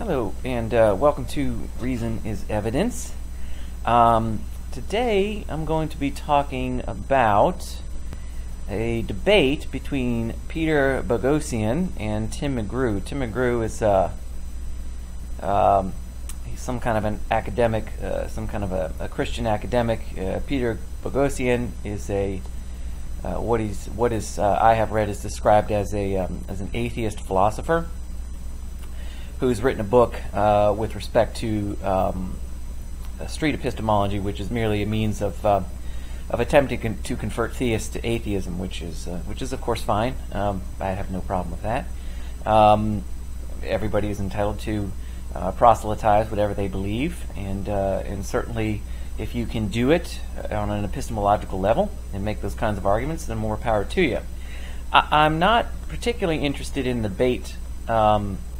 Hello, and welcome to Reason is Evidence. Today I'm going to be talking about a debate between Peter Boghossian and Tim McGrew. Tim McGrew is he's some kind of an academic, some kind of a Christian academic. Peter Boghossian is what I have read is described as an atheist philosopher who's written a book with respect to street epistemology, which is merely a means of attempting to convert theists to atheism, which is of course fine. I have no problem with that. Everybody is entitled to proselytize whatever they believe, and certainly if you can do it on an epistemological level and make those kinds of arguments, then more power to you. I'm not particularly interested in the debate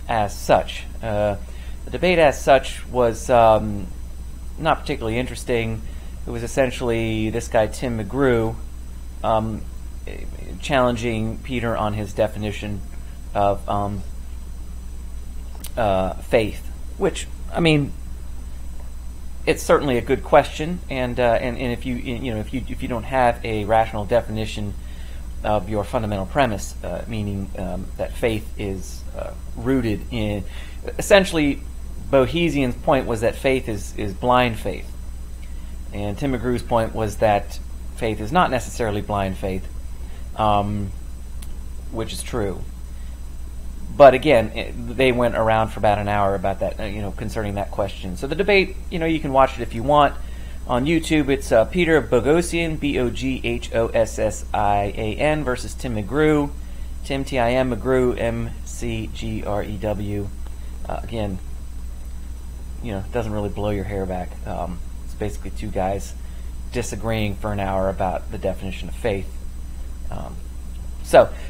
as such. The debate as such was not particularly interesting. It was essentially this guy Tim McGrew challenging Peter on his definition of faith, which, I mean, it's certainly a good question, and if you don't have a rational definition of your fundamental premise, meaning that faith is rooted in, essentially, Boghossian's point was that faith is blind faith, and Tim McGrew's point was that faith is not necessarily blind faith, which is true. But again, they went around for about an hour about that, concerning that question. So the debate, you can watch it if you want on YouTube. It's Peter Boghossian, Boghossian versus Tim McGrew, Tim Tim McGrew, McGrew. Again, it doesn't really blow your hair back. It's basically two guys disagreeing for an hour about the definition of faith.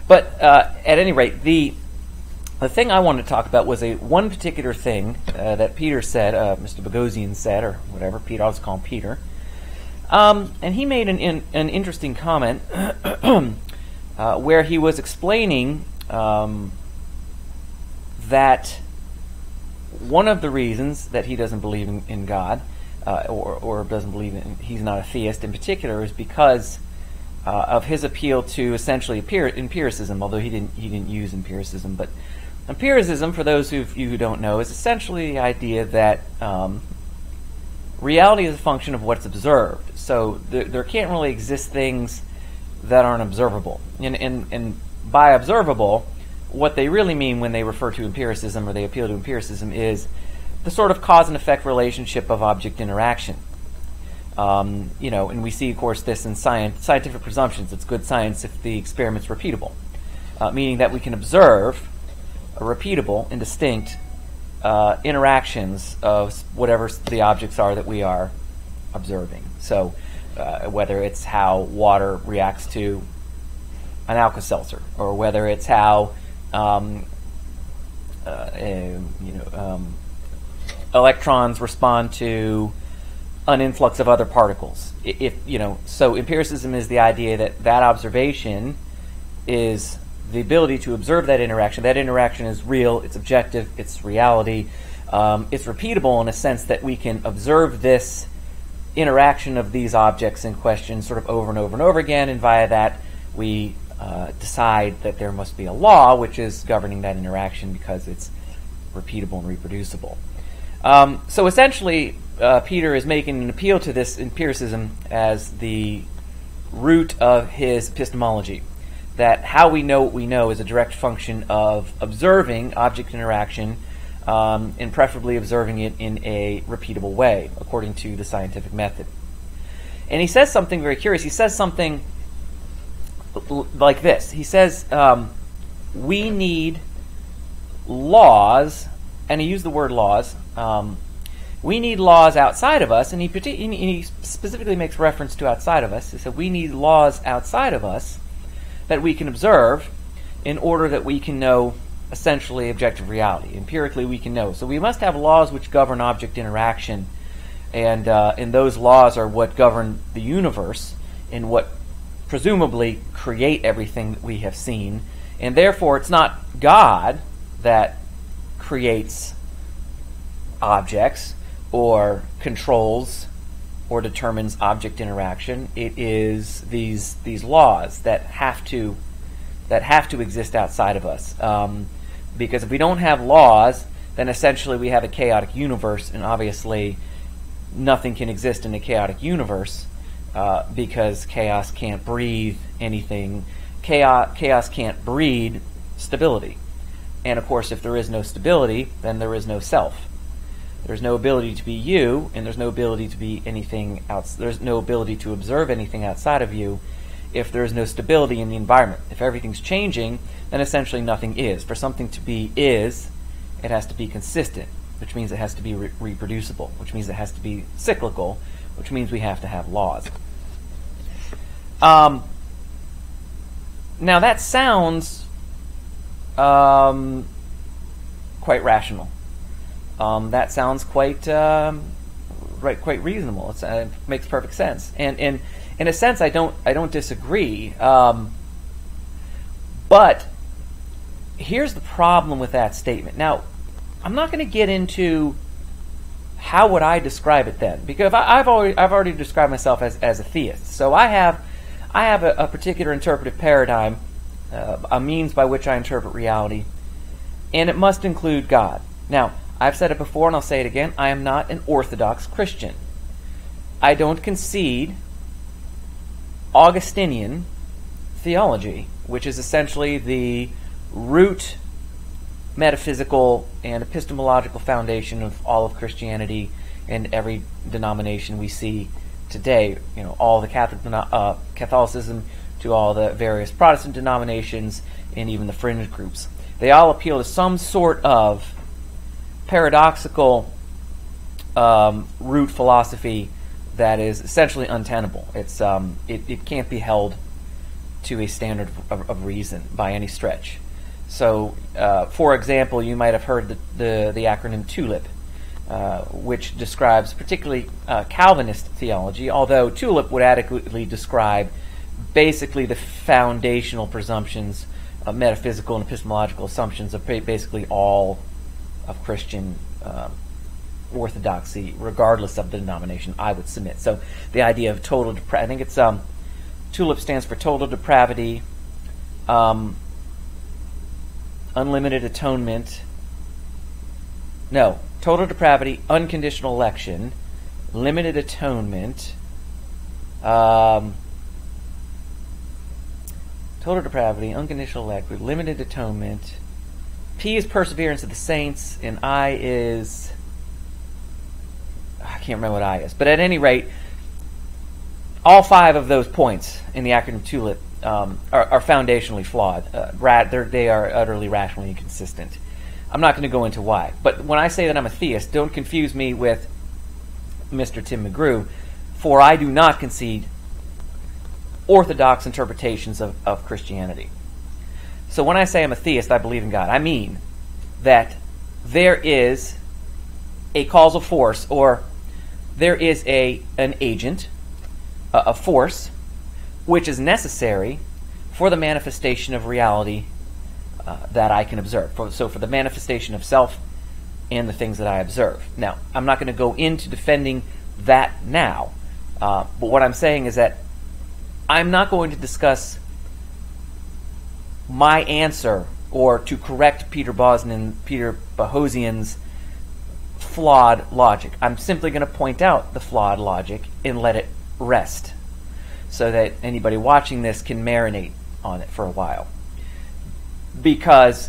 But at any rate, the thing I wanted to talk about was one particular thing that Peter said, Mr. Boghossian said, or whatever, Peter, I'll just call him Peter. And he made an interesting comment where he was explaining that one of the reasons that he doesn't believe in God, or doesn't believe he's not a theist in particular, is because of his appeal to essentially empiricism, although he didn't use empiricism. But empiricism, for those of you who don't know, is essentially the idea that reality is a function of what's observed. So there can't really exist things that aren't observable. And by observable, what they really mean when they refer to empiricism or they appeal to empiricism is the sort of cause and effect relationship of object interaction. And we see, of course, this in scientific presumptions. It's good science if the experiment's repeatable, meaning that we can observe repeatable and distinct interactions of whatever the objects are that we are observing. So whether it's how water reacts to an Alka-Seltzer, or whether it's how electrons respond to an influx of other particles. So empiricism is the idea that observation is the ability to observe that interaction. That interaction is real, it's objective, it's reality. It's repeatable in a sense that we can observe this interaction of these objects in question sort of over and over and over again, and via that we decide that there must be a law which is governing that interaction because it's repeatable and reproducible. So essentially, Peter is making an appeal to this empiricism as the root of his epistemology, that how we know what we know is a direct function of observing object interaction, and preferably observing it in a repeatable way, according to the scientific method. And he says something very curious. He says something like this. He says, we need laws, and he used the word laws. We need laws outside of us, and he specifically makes reference to outside of us. He said we need laws outside of us that we can observe in order that we can know essentially objective reality. Empirically, we can know. So we must have laws which govern object interaction, and those laws are what govern the universe and what presumably create everything that we have seen. And therefore, it's not God that creates objects or controls or determines object interaction. It is these laws that have to exist outside of us. Because if we don't have laws, then essentially we have a chaotic universe, and obviously nothing can exist in a chaotic universe because chaos can't breed anything. Chaos can't breed stability. And of course, if there is no stability, then there is no self. There's no ability to be you, and there's no ability to be anything else. There's no ability to observe anything outside of you if there is no stability in the environment. If everything's changing, then essentially nothing is. For something to be is, it has to be consistent, which means it has to be reproducible, which means it has to be cyclical, which means we have to have laws. Now that sounds quite rational. That sounds quite reasonable. It makes perfect sense, and in a sense, I don't disagree. But here's the problem with that statement. Now, I'm not going to get into how would I describe it then, because I've already described myself as a theist. So I have a particular interpretive paradigm, a means by which I interpret reality, and it must include God. Now, I've said it before and I'll say it again, I am not an Orthodox Christian. I don't concede Augustinian theology, which is essentially the root metaphysical and epistemological foundation of all of Christianity and every denomination we see today. You know, all the Catholicism to all the various Protestant denominations and even the fringe groups. They all appeal to some sort of paradoxical root philosophy that is essentially untenable. It can't be held to a standard of reason by any stretch. So, for example, you might have heard the acronym TULIP, which describes particularly Calvinist theology, although TULIP would adequately describe basically the foundational presumptions, metaphysical and epistemological assumptions of basically all of Christian orthodoxy, regardless of the denomination, I would submit. So the idea of total depravity, I think it's TULIP stands for total depravity, unlimited atonement. No, total depravity, unconditional election, limited atonement, total depravity, unconditional election, limited atonement. P is perseverance of the saints, and I is, I can't remember what I is. But at any rate, all five of those points in the acronym TULIP are foundationally flawed. They are utterly rationally inconsistent. I'm not going to go into why. But when I say that I'm a theist, don't confuse me with Mr. Tim McGrew, for I do not concede orthodox interpretations of Christianity. So when I say I'm a theist, I believe in God, I mean that there is a causal force, or there is an agent, a force, which is necessary for the manifestation of reality that I can observe. So for the manifestation of self and the things that I observe. Now, I'm not going to go into defending that now, but what I'm saying is that I'm not going to discuss my answer or to correct Peter Boghossian's flawed logic. I'm simply going to point out the flawed logic and let it rest so that anybody watching this can marinate on it for a while. Because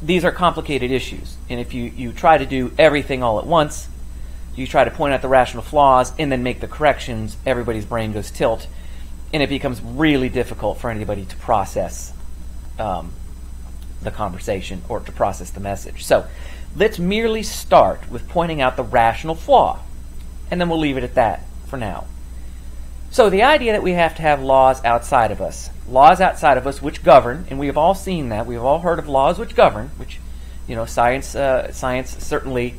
these are complicated issues, and if you try to do everything all at once, you try to point out the rational flaws and then make the corrections, everybody's brain goes tilt, and it becomes really difficult for anybody to process the conversation or to process the message. So let's merely start with pointing out the rational flaw, and then we'll leave it at that for now. So the idea that we have to have laws outside of us which govern, and we have all seen that, we have all heard of laws which govern, which, you know, science certainly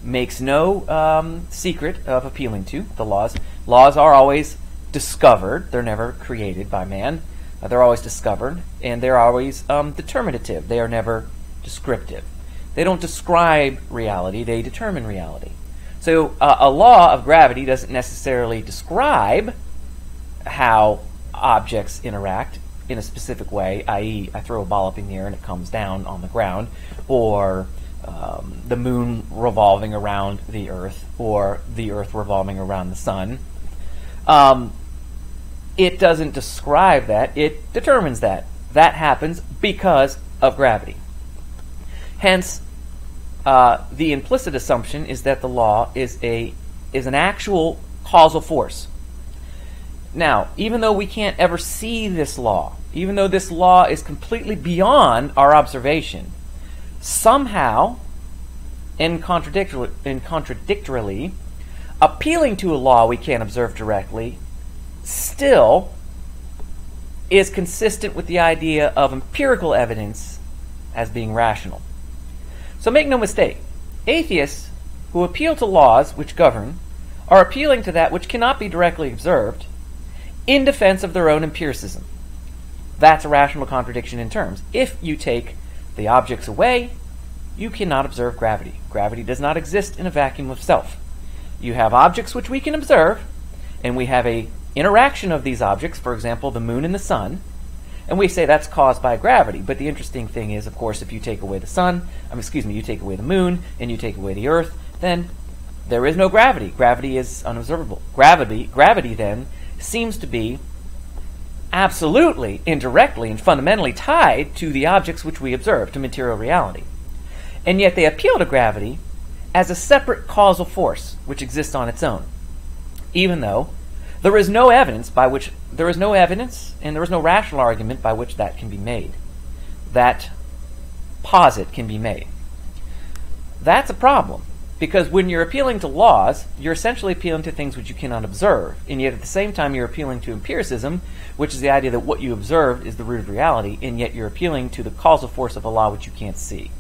makes no secret of appealing to. The laws are always discovered. They're never created by man. They're always discovered, and they're always determinative. They are never descriptive. They don't describe reality, they determine reality. So a law of gravity doesn't necessarily describe how objects interact in a specific way, i.e. I throw a ball up in the air and it comes down on the ground, or the moon revolving around the Earth, or the Earth revolving around the sun. It doesn't describe that, it determines that. That happens because of gravity. Hence, the implicit assumption is that the law is an actual causal force. Now, even though we can't ever see this law, even though this law is completely beyond our observation, somehow, and contradictorily, appealing to a law we can't observe directly still is consistent with the idea of empirical evidence as being rational. So make no mistake, atheists who appeal to laws which govern are appealing to that which cannot be directly observed in defense of their own empiricism. That's a rational contradiction in terms. If you take the objects away, you cannot observe gravity. Gravity does not exist in a vacuum of self. You have objects which we can observe, and we have a interaction of these objects, for example, the moon and the sun, and we say that's caused by gravity. But the interesting thing is, of course, if you take away the you take away the moon, and you take away the Earth, then there is no gravity. Gravity is unobservable. Gravity then seems to be absolutely, indirectly, and fundamentally tied to the objects which we observe, to material reality. And yet they appeal to gravity as a separate causal force which exists on its own, even though there is no evidence and there is no rational argument by which that can be made. That posit can be made. That's a problem, because when you're appealing to laws, you're essentially appealing to things which you cannot observe, and yet at the same time you're appealing to empiricism, which is the idea that what you observe is the root of reality, and yet you're appealing to the causal force of a law which you can't see.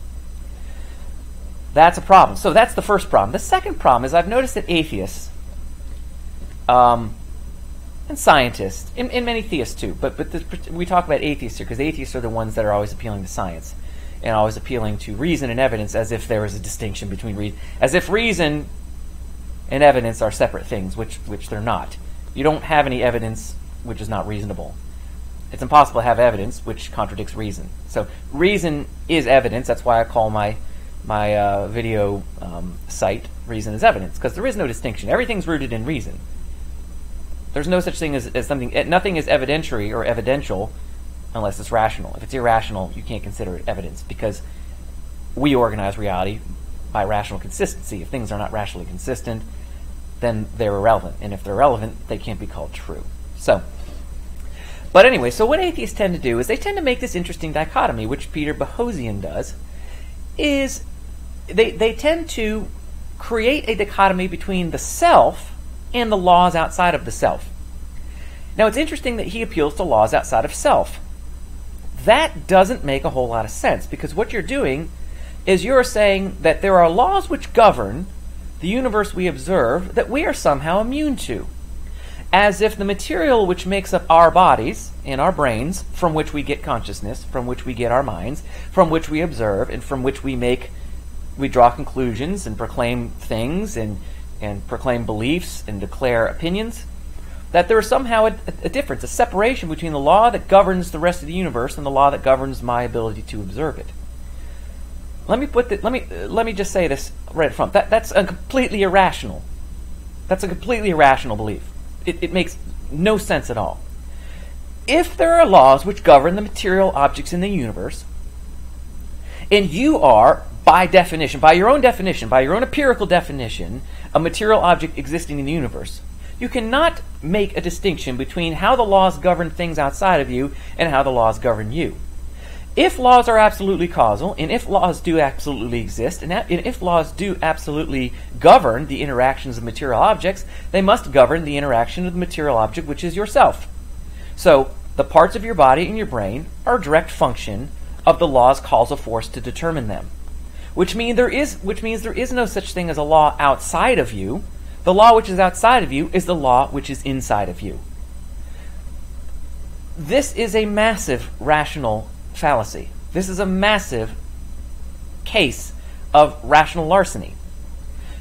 That's a problem. So that's the first problem. The second problem is I've noticed that atheists, and scientists, and many theists too, but we talk about atheists here because atheists are the ones that are always appealing to science and always appealing to reason and evidence as if there is a distinction between reason, as if reason and evidence are separate things, which they're not. You don't have any evidence which is not reasonable. It's impossible to have evidence which contradicts reason. So reason is evidence. That's why I call my video site Reason is Evidence, because there is no distinction. Everything's rooted in reason. There's no such thing as something. Nothing is evidentiary or evidential unless it's rational. If it's irrational, you can't consider it evidence, because we organize reality by rational consistency. If things are not rationally consistent, then they're irrelevant. And if they're relevant, they can't be called true. But anyway, so what atheists tend to do is they tend to make this interesting dichotomy, which Peter Boghossian does, is they tend to create a dichotomy between the self and the laws outside of the self. Now, it's interesting that he appeals to laws outside of self. That doesn't make a whole lot of sense, because what you're doing is you're saying that there are laws which govern the universe we observe that we are somehow immune to, as if the material which makes up our bodies and our brains, from which we get consciousness, from which we get our minds, from which we observe, and from which we draw conclusions and proclaim things and proclaim beliefs and declare opinions, that there is somehow a difference, a separation between the law that governs the rest of the universe and the law that governs my ability to observe it. Let me just say this right up front. That's a completely irrational. That's a completely irrational belief. It makes no sense at all. If there are laws which govern the material objects in the universe, and you are, by definition, by your own empirical definition, a material object existing in the universe, you cannot make a distinction between how the laws govern things outside of you and how the laws govern you. If laws are absolutely causal, and if laws do absolutely exist, and if laws do absolutely govern the interactions of material objects, they must govern the interaction of the material object, which is yourself. So the parts of your body and your brain are a direct function of the law's causal force to determine them, which means there is no such thing as a law outside of you. The law which is outside of you is the law which is inside of you. This is a massive rational fallacy. This is a massive case of rational larceny.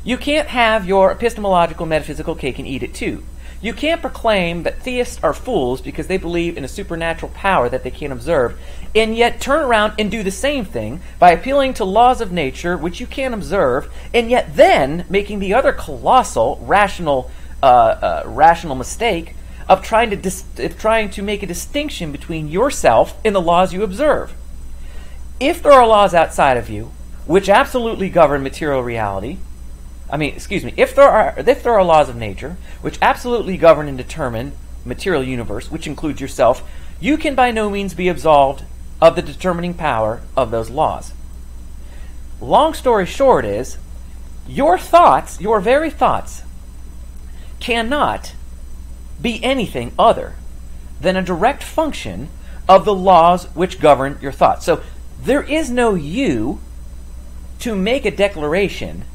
You can't have your epistemological metaphysical cake and eat it too. You can't proclaim that theists are fools because they believe in a supernatural power that they can't observe, and yet turn around and do the same thing by appealing to laws of nature which you can't observe, and yet then making the other colossal rational mistake of trying to make a distinction between yourself and the laws you observe. If there are laws outside of you which absolutely govern material reality, if there are laws of nature which absolutely govern and determine material universe, which includes yourself, you can by no means be absolved of the determining power of those laws. Long story short is, your thoughts, your very thoughts, cannot be anything other than a direct function of the laws which govern your thoughts. So there is no you to make a declaration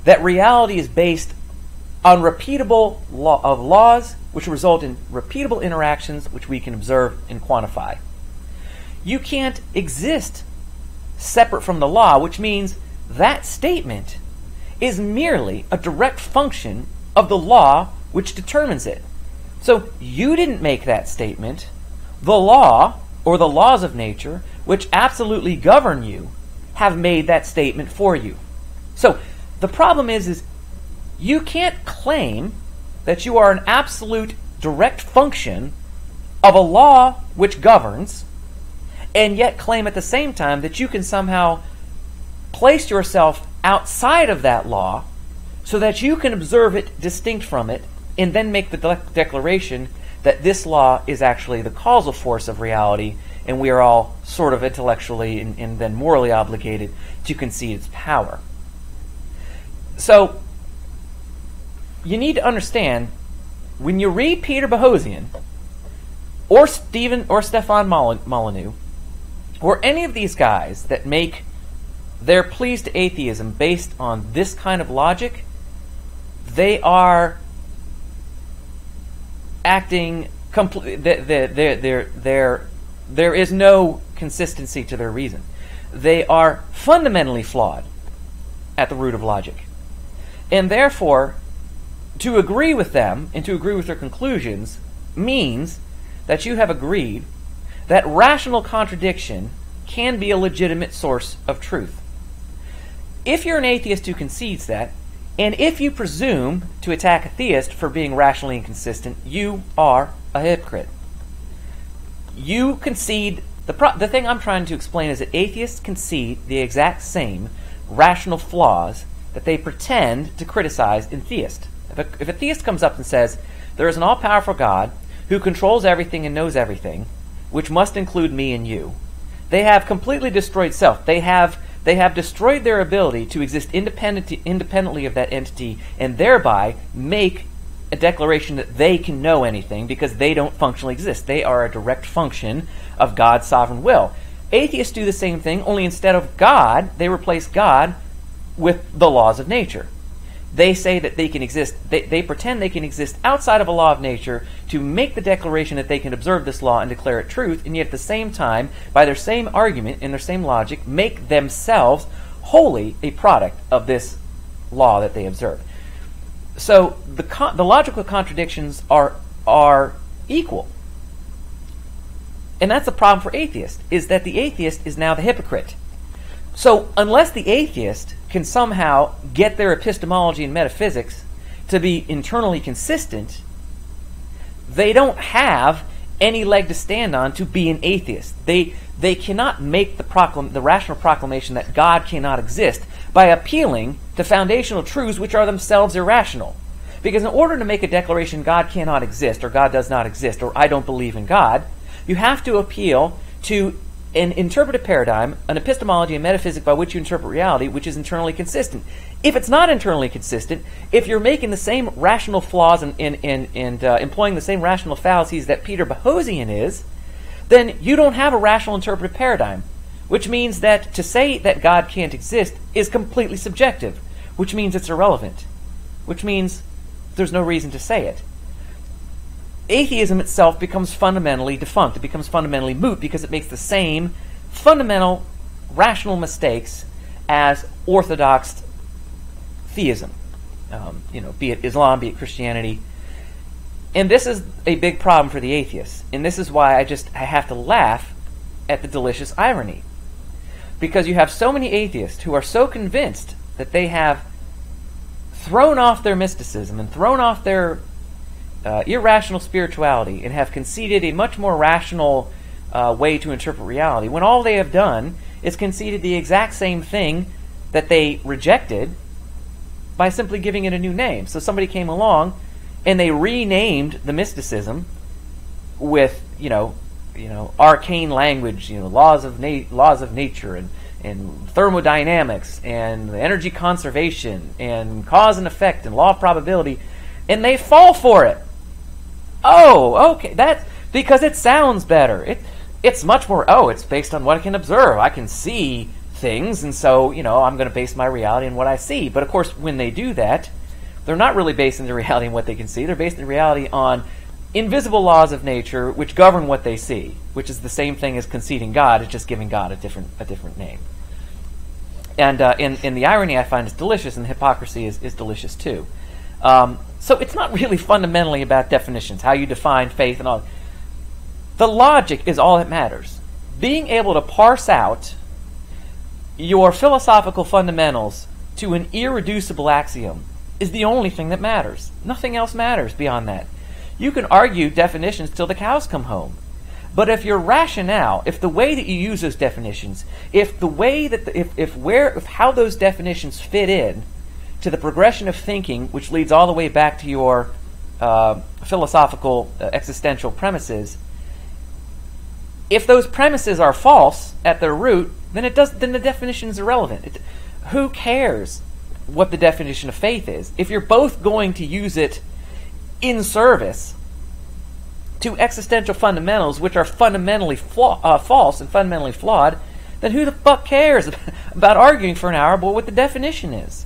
that reality is based on repeatable laws which result in repeatable interactions which we can observe and quantify. You can't exist separate from the law, which means that statement is merely a direct function of the law which determines it. So you didn't make that statement. The law, or the laws of nature, which absolutely govern you, have made that statement for you. So the problem is you can't claim that you are an absolute direct function of a law which governs, and yet claim at the same time that you can somehow place yourself outside of that law so that you can observe it distinct from it, and then make the declaration that this law is actually the causal force of reality, and we are all sort of intellectually and then morally obligated to concede its power. So, you need to understand, when you read Peter Boghossian, or Stefan Molyneux, or any of these guys that make their pleas to atheism based on this kind of logic, they are acting there is no consistency to their reason. They are fundamentally flawed at the root of logic. And therefore, to agree with them and to agree with their conclusions means that you have agreed that rational contradiction can be a legitimate source of truth. If you're an atheist who concedes that, and if you presume to attack a theist for being rationally inconsistent, you are a hypocrite. You concede, the thing I'm trying to explain is that atheists concede the exact same rational flaws that they pretend to criticize in theists. If a theist comes up and says, there is an all-powerful God who controls everything and knows everything, which must include me and you, they have completely destroyed self. They have destroyed their ability to exist independently of that entity, and thereby make a declaration that they can know anything, because they don't functionally exist. They are a direct function of God's sovereign will. Atheists do the same thing, only instead of God, they replace God with the laws of nature. They say that they can exist, they pretend they can exist outside of a law of nature to make the declaration that they can observe this law and declare it truth, and yet at the same time, by their same argument and their same logic, make themselves wholly a product of this law that they observe. So the logical contradictions are equal. And that's the problem for atheists, is that the atheist is now the hypocrite. So unless the atheist can somehow get their epistemology and metaphysics to be internally consistent, they don't have any leg to stand on to be an atheist. They cannot make the rational proclamation that God cannot exist by appealing to foundational truths which are themselves irrational. Because in order to make a declaration God cannot exist, or God does not exist, or I don't believe in God, you have to appeal to an interpretive paradigm, an epistemology and metaphysics by which you interpret reality, which is internally consistent. If it's not internally consistent, if you're making the same rational flaws and employing the same rational fallacies that Peter Boghossian is, then you don't have a rational interpretive paradigm, which means that to say that God can't exist is completely subjective, which means it's irrelevant, which means there's no reason to say it. Atheism itself becomes fundamentally defunct. It becomes fundamentally moot because it makes the same fundamental rational mistakes as orthodox theism, be it Islam, be it Christianity. And this is a big problem for the atheists. And this is why I have to laugh at the delicious irony. Because you have so many atheists who are so convinced that they have thrown off their mysticism and thrown off their irrational spirituality and have conceded a much more rational way to interpret reality, when all they have done is conceded the exact same thing that they rejected by simply giving it a new name. So somebody came along and they renamed the mysticism with arcane language, laws of nature and thermodynamics and energy conservation and cause and effect and law of probability, and they fall for it. Oh, okay, that's because it sounds better. It's much more, it's based on what I can observe. I can see things, and so, I'm going to base my reality on what I see. But of course, when they do that, they're not really basing their reality on what they can see. They're basing their reality on invisible laws of nature which govern what they see, which is the same thing as conceding God. It's just giving God a different name. And in the irony I find is delicious, and the hypocrisy is delicious too. So it's not really fundamentally about definitions, how you define faith and all. The logic is all that matters. Being able to parse out your philosophical fundamentals to an irreducible axiom is the only thing that matters. Nothing else matters beyond that. You can argue definitions till the cows come home. But if your rationale, if the way that you use those definitions, if the way that if how those definitions fit in to the progression of thinking, which leads all the way back to your philosophical existential premises, if those premises are false at their root, then the definition is irrelevant. Who cares what the definition of faith is? If you're both going to use it in service to existential fundamentals, which are fundamentally false and fundamentally flawed, then who the fuck cares about arguing for an hour about what the definition is?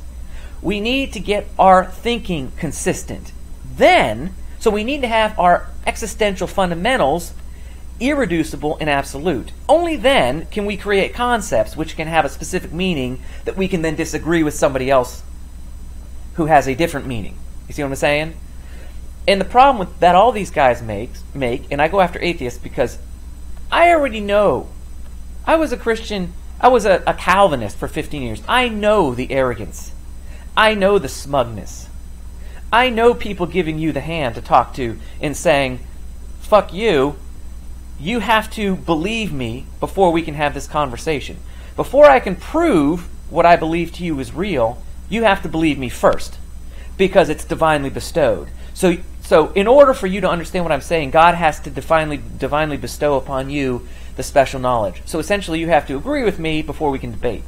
We need to get our thinking consistent. So we need to have our existential fundamentals irreducible and absolute. Only then can we create concepts which can have a specific meaning that we can then disagree with somebody else who has a different meaning. You see what I'm saying? And the problem with that all these guys make, and I go after atheists because I already know. I was a Christian, I was a Calvinist for 15 years. I know the arrogance. I know the smugness. I know people giving you the hand to talk to and saying, fuck you, you have to believe me before we can have this conversation. Before I can prove what I believe to you is real, you have to believe me first, because it's divinely bestowed. So in order for you to understand what I'm saying, God has to divinely bestow upon you the special knowledge. So essentially you have to agree with me before we can debate,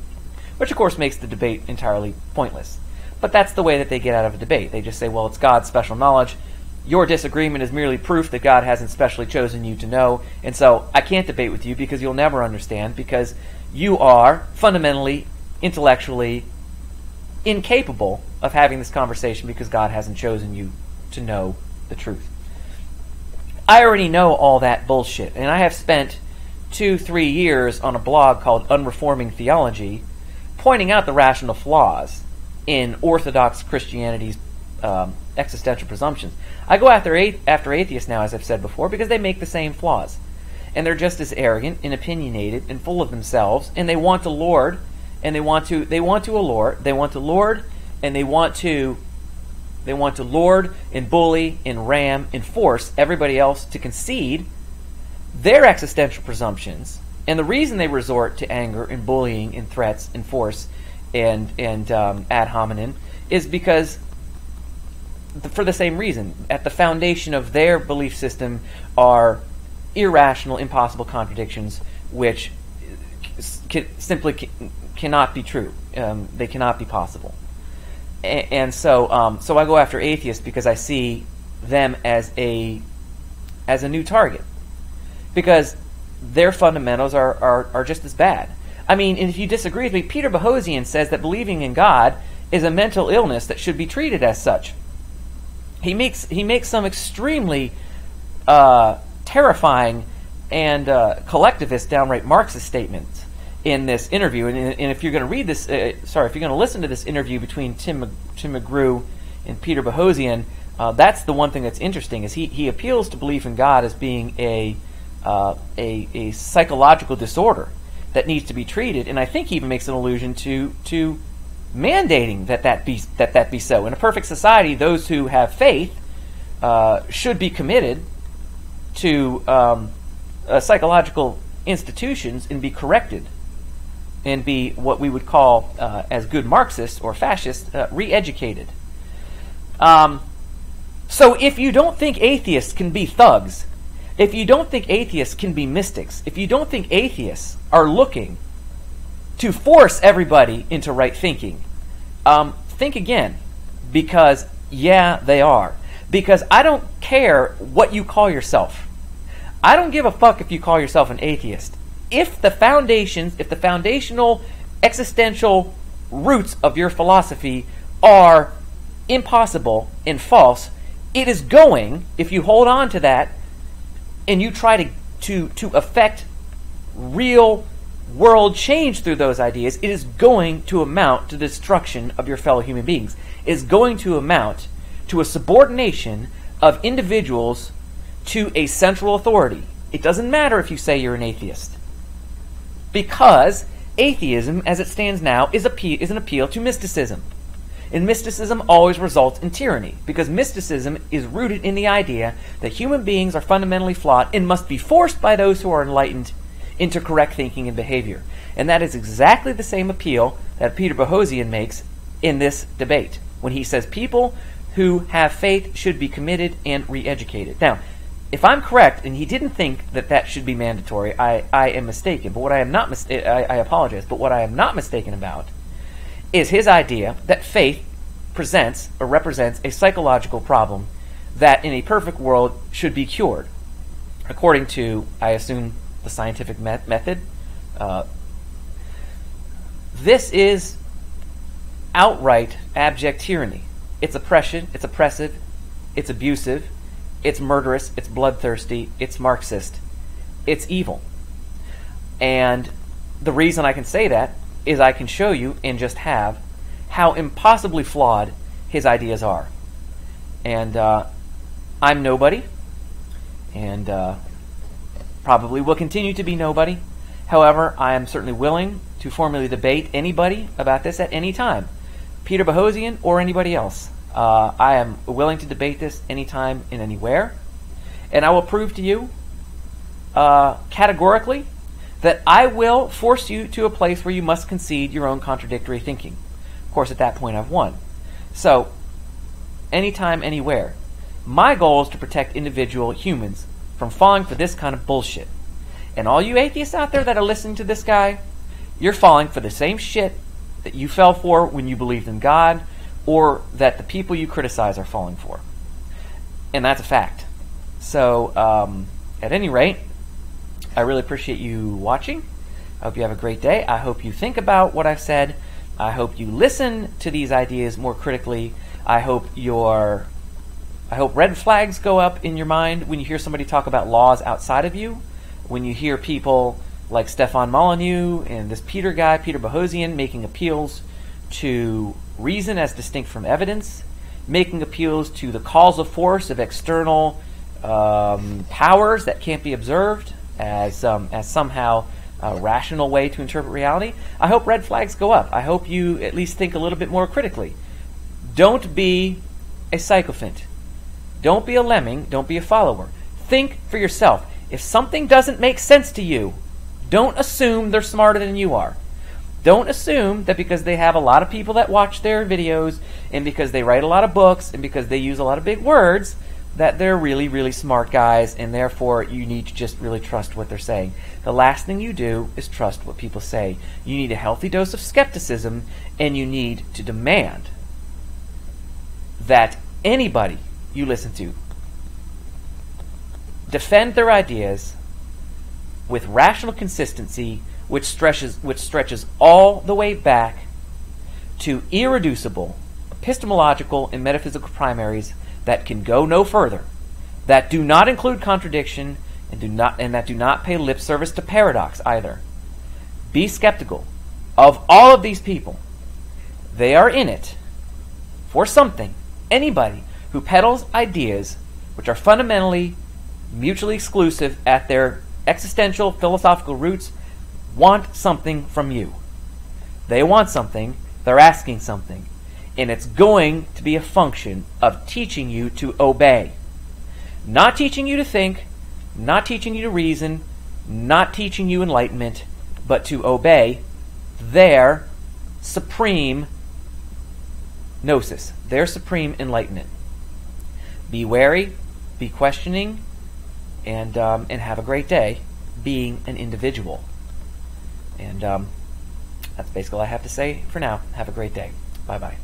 which of course makes the debate entirely pointless. But that's the way that they get out of a debate. They just say, well, it's God's special knowledge. Your disagreement is merely proof that God hasn't specially chosen you to know, and so I can't debate with you because you'll never understand, because you are fundamentally, intellectually incapable of having this conversation because God hasn't chosen you to know the truth. I already know all that bullshit, and I have spent 2-3 years on a blog called Unreforming Theology pointing out the rational flaws in Orthodox Christianity's existential presumptions. I go after atheists now, as I've said before, because they make the same flaws. And they're just as arrogant and opinionated and full of themselves, and they want to lord, and they want to lord and bully and ram and force everybody else to concede their existential presumptions. And the reason they resort to anger and bullying and threats and force and ad hominem is because, for the same reason, at the foundation of their belief system are irrational, impossible contradictions which simply cannot be true. They cannot be possible. And so I go after atheists because I see them as a new target, because their fundamentals are just as bad. I mean, and if you disagree with me, Peter Boghossian says that believing in God is a mental illness that should be treated as such. He makes some extremely terrifying and collectivist, downright Marxist statements. in this interview, and if you're going to read this, if you're going to listen to this interview between Tim McGrew and Peter Boghossian, that's the one thing that's interesting, is he appeals to belief in God as being a psychological disorder that needs to be treated, and I think he even makes an allusion to mandating that be so. In a perfect society, those who have faith should be committed to psychological institutions and be corrected and be what we would call, as good Marxists or fascists, re-educated. So if you don't think atheists can be thugs, if you don't think atheists can be mystics, if you don't think atheists are looking to force everybody into right thinking, think again, because, yeah, they are. Because I don't care what you call yourself. I don't give a fuck if you call yourself an atheist. If the foundational existential roots of your philosophy are impossible and false, it is going, if you hold on to that and you try to affect real world change through those ideas, it is going to amount to the destruction of your fellow human beings. It is going to amount to a subordination of individuals to a central authority. It doesn't matter if you say you're an atheist, because atheism, as it stands now, is an appeal to mysticism. And mysticism always results in tyranny, because mysticism is rooted in the idea that human beings are fundamentally flawed and must be forced by those who are enlightened into correct thinking and behavior. And that is exactly the same appeal that Peter Boghossian makes in this debate, when he says people who have faith should be committed and re-educated. Now, if I'm correct, and he didn't think that should be mandatory, I am mistaken. But what I am not I apologize. But what I am not mistaken about is his idea that faith presents or represents a psychological problem that, in a perfect world, should be cured, according to, I assume, the scientific method. This is outright abject tyranny. It's oppression. It's oppressive. It's abusive. It's murderous, it's bloodthirsty, it's Marxist, it's evil. And the reason I can say that is I can show you and just have how impossibly flawed his ideas are. And I'm nobody, and probably will continue to be nobody. However, I am certainly willing to formally debate anybody about this at any time, Peter Boghossian or anybody else. I am willing to debate this anytime and anywhere, and I will prove to you categorically that I will force you to a place where you must concede your own contradictory thinking. Of course, at that point, I've won. So, anytime, anywhere. My goal is to protect individual humans from falling for this kind of bullshit. And all you atheists out there that are listening to this guy, you're falling for the same shit that you fell for when you believed in God, or that the people you criticize are falling for. And that's a fact. So, at any rate, I really appreciate you watching. I hope you have a great day. I hope you think about what I've said. I hope you listen to these ideas more critically. I hope red flags go up in your mind when you hear somebody talk about laws outside of you. When you hear people like Stefan Molyneux and this Peter Boghossian, making appeals to reason as distinct from evidence, making appeals to the causal force of external powers that can't be observed as somehow a rational way to interpret reality. I hope red flags go up. I hope you at least think a little bit more critically. Don't be a sycophant. Don't be a lemming. Don't be a follower. Think for yourself. If something doesn't make sense to you, don't assume they're smarter than you are. Don't assume that because they have a lot of people that watch their videos, and because they write a lot of books, and because they use a lot of big words, that they're really, really smart guys, and therefore you need to just really trust what they're saying. The last thing you do is trust what people say. You need a healthy dose of skepticism, and you need to demand that anybody you listen to defend their ideas with rational consistency, which stretches all the way back to irreducible epistemological and metaphysical primaries that can go no further, that do not include contradiction, and that do not pay lip service to paradox either. Be skeptical of all of these people. They are in it for something. Anybody who peddles ideas which are fundamentally mutually exclusive at their existential philosophical roots want something from you. They want something, they're asking something, and it's going to be a function of teaching you to obey. Not teaching you to think, not teaching you to reason, not teaching you enlightenment, but to obey their supreme gnosis, their supreme enlightenment. Be wary, be questioning, and have a great day being an individual. And that's basically all I have to say for now. Have a great day. Bye-bye.